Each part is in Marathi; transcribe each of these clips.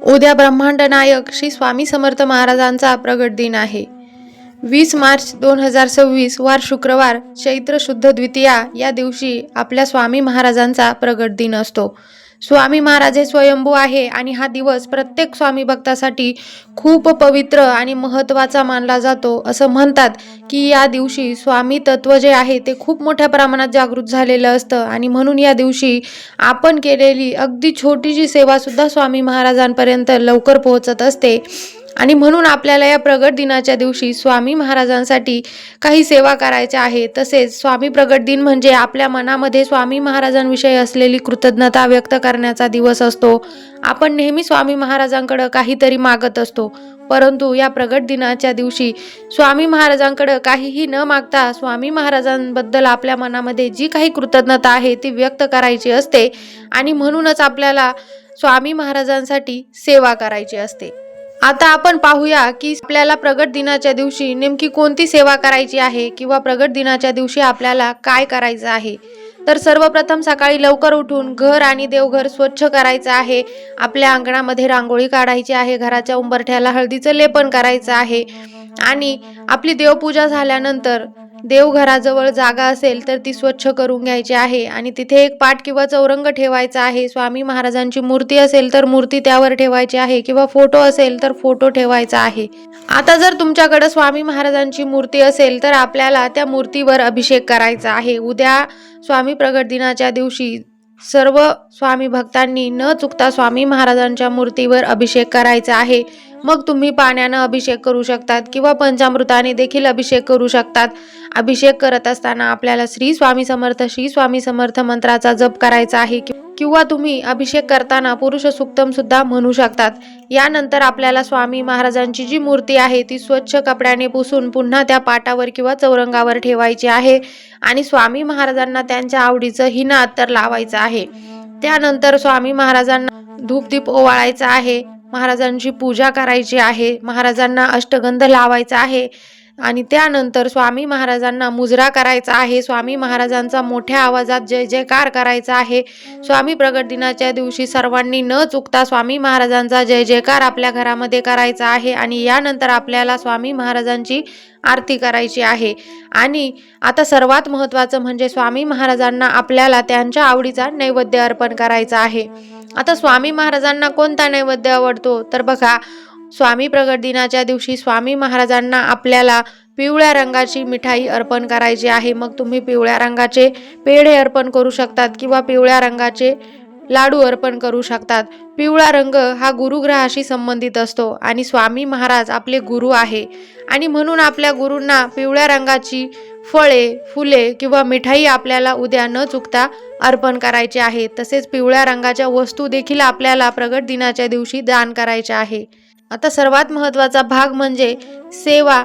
उद्या ब्रह्मांड नायक श्री स्वामी समर्थ महाराजांचा प्रगट दिन आहे। 20 मार्च 2026 वार शुक्रवार चैत्र शुद्ध द्वितीया या दिवशी आपल्या स्वामी महाराजांचा प्रगट दिन असतो। स्वामी महाराज हे स्वयंभू आहे आणि हा दिवस प्रत्येक स्वामी भक्तासाठी खूप पवित्र आणि महत्त्वाचा मानला जातो। असं म्हणतात की या दिवशी स्वामी तत्व जे आहे ते खूप मोठ्या प्रमाणात जागृत झालेलं असतं आणि म्हणून या दिवशी आपण केलेली अगदी छोटीशी सेवा सुद्धा स्वामी महाराजांपर्यंत लवकर पोहोचत असते। आणि म्हणून आपल्याला या प्रगट दिनाच्या दिवशी स्वामी महाराजांसाठी काही सेवा करायच्या आहे। तसेच स्वामी प्रगट दिन म्हणजे आपल्या मनामध्ये स्वामी महाराजांविषयी असलेली कृतज्ञता व्यक्त करण्याचा दिवस असतो। आपण नेहमी स्वामी महाराजांकडे काहीतरी मागत असतो, परंतु या प्रगट दिनाच्या दिवशी स्वामी महाराजांकडे काहीही न मागता स्वामी महाराजांबद्दल आपल्या मनामध्ये जी काही कृतज्ञता आहे ती व्यक्त करायची असते आणि म्हणूनच आपल्याला स्वामी महाराजांसाठी सेवा करायची असते। आता आपण पाहूया की आपल्याला प्रगट दिनाच्या दिवशी नेमकी कोणती सेवा करायची आहे किंवा प्रगट दिनाच्या दिवशी आपल्याला काय करायचं आहे। तर सर्वप्रथम सकाळी लवकर उठून घर आणि देवघर स्वच्छ करायचं आहे। आपल्या अंगणामध्ये रांगोळी काढायची आहे, घराच्या उंबरठ्याला हळदीचं लेपन करायचं आहे आणि आपली देवपूजा झाल्यानंतर देवघराजवळ जागा असेल तर ती स्वच्छ करून घ्यायची आहे आणि तिथे एक पाट किंवा चौरंग ठेवायचा आहे। स्वामी महाराजांची मूर्ती असेल तर मूर्ती त्यावर ठेवायची आहे किंवा फोटो असेल तर फोटो ठेवायचा आहे। आता जर तुमच्याकडे स्वामी महाराजांची मूर्ती असेल तर आपल्याला त्या मूर्तीवर अभिषेक करायचा आहे। उद्या स्वामी प्रगट दिनाच्या दिवशी सर्व स्वामी भक्तांनी न चुकता स्वामी महाराजांच्या मूर्तीवर अभिषेक करायचा आहे। मग तुम्ही पाण्यानं अभिषेक करू शकतात किंवा पंचामृताने देखील अभिषेक करू शकतात। अभिषेक करत असताना आपल्याला श्री स्वामी समर्थ मंत्राचा जप करायचा आहे किंवा तुम्ही अभिषेक करताना पुरुष सुक्तम सुद्धा म्हणू शकतात। यानंतर आपल्याला स्वामी महाराजांची जी मूर्ती आहे ती स्वच्छ कपड्याने पुसून पुन्हा त्या पाटावर किंवा चौरंगावर ठेवायची आहे आणि स्वामी महाराजांना त्यांच्या आवडीचं हिना अत्तर लावायचं आहे। त्यानंतर स्वामी महाराजांना धूपदीप ओवाळायचा आहे, महाराजांची पूजा करायची आहे, महाराजांना अष्टगंध लावायचा आहे आणि त्यानंतर स्वामी महाराजांना मुजरा करायचा आहे। स्वामी महाराजांचा मोठ्या आवाजात जय जयकार करायचा आहे। स्वामी प्रगट दिनाच्या दिवशी सर्वांनी न चुकता स्वामी महाराजांचा जय जयकार आपल्या घरामध्ये करायचा आहे आणि यानंतर आपल्याला स्वामी महाराजांची आरती करायची आहे। आणि आता सर्वात महत्त्वाचं म्हणजे स्वामी महाराजांना आपल्याला त्यांच्या आवडीचा नैवेद्य अर्पण करायचा आहे। आता स्वामी महाराजांना कोणता नैवेद्य आवडतो तर बघा, स्वामी प्रगट दिनाच्या दिवशी स्वामी महाराजांना आपल्याला पिवळ्या रंगाची मिठाई अर्पण करायची आहे। मग तुम्ही पिवळ्या रंगाचे पेढे अर्पण करू शकतात किंवा पिवळ्या रंगाचे लाडू अर्पण करू शकतात। पिवळा रंग हा गुरुग्रहाशी संबंधित असतो आणि स्वामी महाराज आपले गुरु आहे आणि म्हणून आपल्या गुरूंना पिवळ्या रंगाची फळे, फुले किंवा मिठाई आपल्याला उद्या न चुकता अर्पण करायची आहे। तसेच पिवळ्या रंगाच्या वस्तू देखील आपल्याला प्रगट दिनाच्या दिवशी दान करायच्या आहे। आता सर्वात महत्त्वाचा भाग म्हणजे सेवा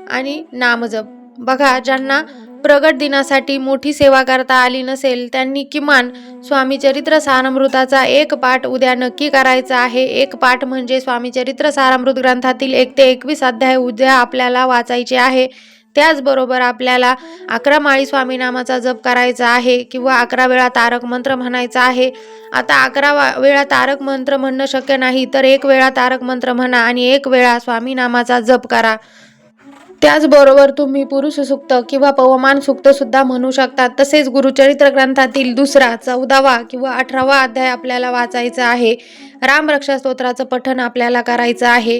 आणि नामजप। बघा, ज्यांना प्रगट दिनासाठी मोठी सेवा करता आली नसेल त्यांनी किमान स्वामी चरित्र सारामृताचा एक पाठ उद्या नक्की करायचा आहे। एक पाठ म्हणजे स्वामी चरित्र सारामृत ग्रंथातील 1 ते 21 अध्याय उद्या आपल्याला वाचायचे आहे। त्याचबरोबर आपल्याला 11 माळी स्वामी नामाचा जप करायचा आहे किंवा 11 वेळा तारक मंत्र म्हणायचा आहे। आता 11 वेळा तारक मंत्र म्हणणं शक्य नाही तर 1 वेळा तारक मंत्र म्हणा आणि 1 वेळा स्वामी नामाचा जप करा। त्याचबरोबर तुम्ही पुरुष सुक्त किंवा पवमान सुक्त सुद्धा म्हणू शकतात। तसेच गुरुचरित्र ग्रंथातील 2रा, 14वा किंवा 18वा अध्याय आपल्याला वाचायचा आहे। रामरक्षा स्तोत्राचं पठण आपल्याला करायचं आहे।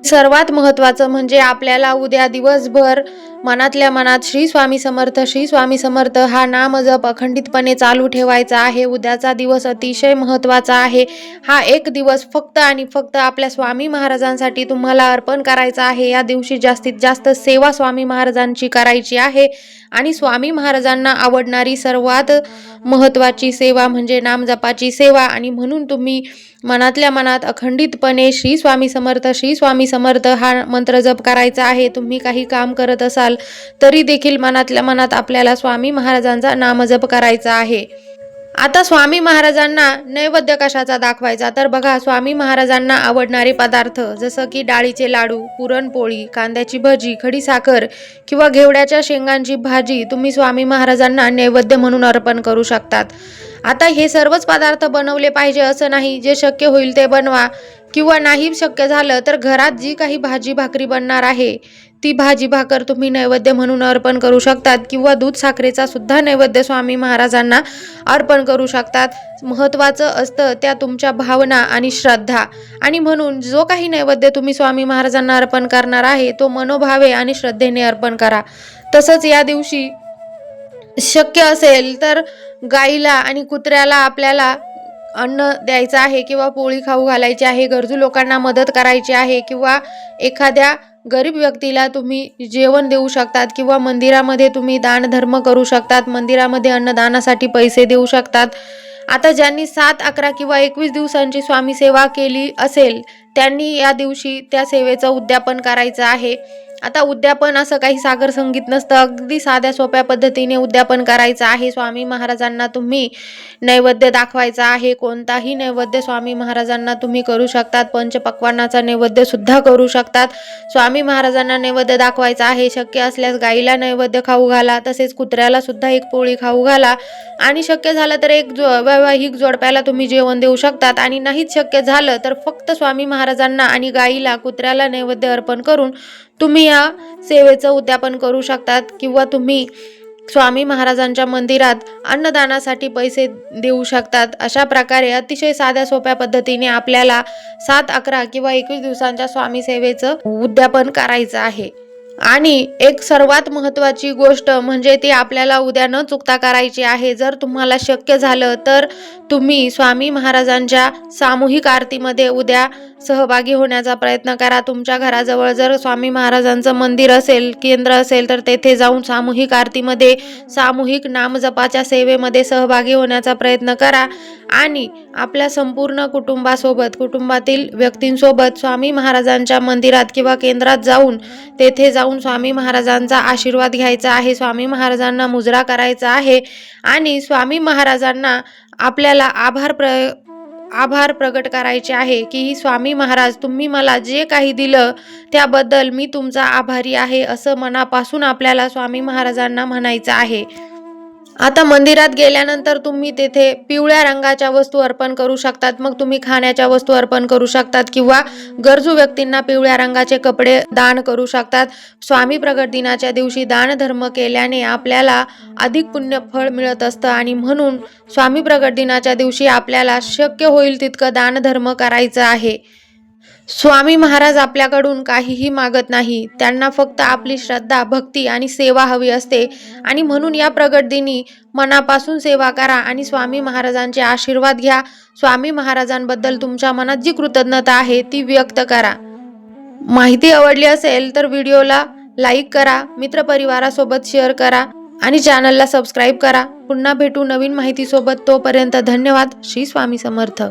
सर्वात महत्त्वाचं म्हणजे आपल्याला उद्या दिवसभर मनातल्या मनात श्री स्वामी समर्थ हा नामजप अखंडितपणे चालू ठेवायचा आहे। उद्याचा दिवस अतिशय महत्त्वाचा आहे। हा एक दिवस फक्त आणि फक्त आपल्या स्वामी महाराजांसाठी तुम्हाला अर्पण करायचा आहे। या दिवशी जास्तीत जास्त सेवा स्वामी महाराजांची करायची आहे आणि स्वामी महाराजांना आवडणारी सर्वात महत्त्वाची सेवा म्हणजे नामजपाची सेवा आणि म्हणून तुम्ही मनातल्या मनात अखंडितपणे श्री स्वामी समर्थ हा मंत्र जप करायचा आहे। तुम्ही काही काम करत असाल तरी देखील मनातल्या मनात आपल्याला स्वामी महाराजांचा नामजप करायचा आहे। आता स्वामी महाराजांना नैवेद्य कशाचा दाखवायचा तर बघा, स्वामी महाराजांना आवडणारे पदार्थ जसं की डाळीचे लाडू, पुरणपोळी, कांद्याची भजी, खडीसाखर किंवा घेवड्याच्या शेंगांची भाजी तुम्ही स्वामी महाराजांना नैवेद्य म्हणून अर्पण करू शकतात। आता हे सर्वच पदार्थ बनवले पाहिजे असं नाही, जे शक्य होईल ते बनवा किंवा नाही शक्य झालं तर घरात जी काही भाजी भाकरी बनणार आहे ती भाजी भाकर तुम्ही नैवेद्य म्हणून अर्पण करू शकतात किंवा दूध साखरेचा सुद्धा नैवेद्य स्वामी महाराजांना अर्पण करू शकतात। महत्त्वाचं असतं त्या तुमच्या भावना आणि श्रद्धा, आणि म्हणून जो काही नैवेद्य तुम्ही स्वामी महाराजांना अर्पण करणार आहे तो मनोभावे आणि श्रद्धेने अर्पण करा। तसंच या दिवशी शक्य असेल तर गाईला आणि कुत्र्याला आपल्याला अन्न द्यायचं आहे किंवा पोळी खाऊ घालायची आहे, गरजू लोकांना मदत करायची आहे किंवा एखाद्या गरीब व्यक्तीला तुम्ही जेवण देऊ शकतात किंवा मंदिरामध्ये तुम्ही दानधर्म करू शकतात, मंदिरामध्ये अन्नदानासाठी पैसे देऊ शकतात। आता ज्यांनी 7, 11 किंवा 21 दिवसांची स्वामी सेवा केली असेल त्यांनी या दिवशी त्या सेवेचं उद्यापन करायचं आहे। आता उद्यापन असं काही सागर संगीत नसतं, अगदी साध्या सोप्या पद्धतीने उद्यापन करायचं आहे। स्वामी महाराजांना तुम्ही नैवेद्य दाखवायचा आहे, कोणताही नैवेद्य स्वामी महाराजांना तुम्ही करू शकतात, पंचपक्वान्नाचा नैवेद्य सुद्धा करू शकतात। स्वामी महाराजांना नैवेद्य दाखवायचा आहे, शक्य असल्यास गाईला नैवेद्य खाऊ घाला, तसेच कुत्र्याला सुद्धा एक पोळी खाऊ घाला, आणि शक्य झालं तर एक वैवाहिक जोडप्याला तुम्ही जेवण देऊ शकतात, आणि नाहीच शक्य झालं तर फक्त स्वामी महाराजांना आणि गाईला कुत्र्याला नैवेद्य अर्पण करून तुम्ही या सेवेचं उद्यापन करू शकतात। किंवा तुम्ही स्वामी महाराजांच्या मंदिरात अन्नदानासाठी पैसे देऊ शकतात। अशा प्रकारे अतिशय साध्या सोप्या पद्धतीने आपल्याला 7, 11 किंवा 21 दिवसांच्या स्वामी सेवेचं उद्यापन करायचं आहे। आणि एक सर्वात महत्त्वाची गोष्ट म्हणजे ती आपल्याला उद्या न चुकता करायची आहे। जर तुम्हाला शक्य झालं तर तुम्ही स्वामी महाराजांच्या सामूहिक आरतीमध्ये उद्या सहभागी होण्याचा प्रयत्न करा। तुमच्या घराजवळ जर स्वामी महाराजांचं मंदिर असेल, केंद्र असेल तर तेथे जाऊन सामूहिक आरतीमध्ये, सामूहिक नामजपाच्या सेवेमध्ये सहभागी होण्याचा प्रयत्न करा, आणि आपल्या संपूर्ण कुटुंबासोबत, कुटुंबातील व्यक्तींसोबत स्वामी महाराजांच्या मंदिरात किंवा केंद्रात जाऊन तेथे जाऊन स्वामी महाराजांचा आशीर्वाद घ्यायचा आहे, स्वामी महाराजांना मुजरा करायचा आहे, आणि स्वामी महाराजांना आपल्याला आभार प्रगट करायचे आहे की स्वामी महाराज तुम्ही मला जे काही दिलं त्याबद्दल मी तुमचा आभारी आहे, असं मनापासून आपल्याला स्वामी महाराजांना म्हणायचं आहे। आता मंदिरात गेल्यानंतर तुम्ही तेथे पिवळ्या रंगाच्या वस्तू अर्पण करू शकतात, मग तुम्ही खाण्याच्या वस्तू अर्पण करू शकतात किंवा गरजू व्यक्तींना पिवळ्या रंगाचे कपडे दान करू शकतात। स्वामी प्रगट दिनाच्या दिवशी दानधर्म केल्याने आपल्याला अधिक पुण्य फळ मिळत असतं, आणि म्हणून स्वामी प्रगट दिनाच्या दिवशी आपल्याला शक्य होईल तितकं दानधर्म करायचं आहे। स्वामी महाराज आपल्याकडून काहीही मागत नाही, त्यांना फक्त आपली श्रद्धा, भक्ती आणि सेवा हवी असते, आणि म्हणून या प्रगट दिनी मनापासून सेवा करा आणि स्वामी महाराजांचे आशीर्वाद घ्या। स्वामी महाराजांबद्दल तुमच्या मनात जी कृतज्ञता आहे ती व्यक्त करा। माहिती आवडली असेल तर व्हिडिओला लाईक करा, मित्रपरिवारासोबत शेअर करा आणि चॅनलला सबस्क्राईब करा। पुन्हा भेटू नवीन माहितीसोबत, तोपर्यंत धन्यवाद। श्री स्वामी समर्थ।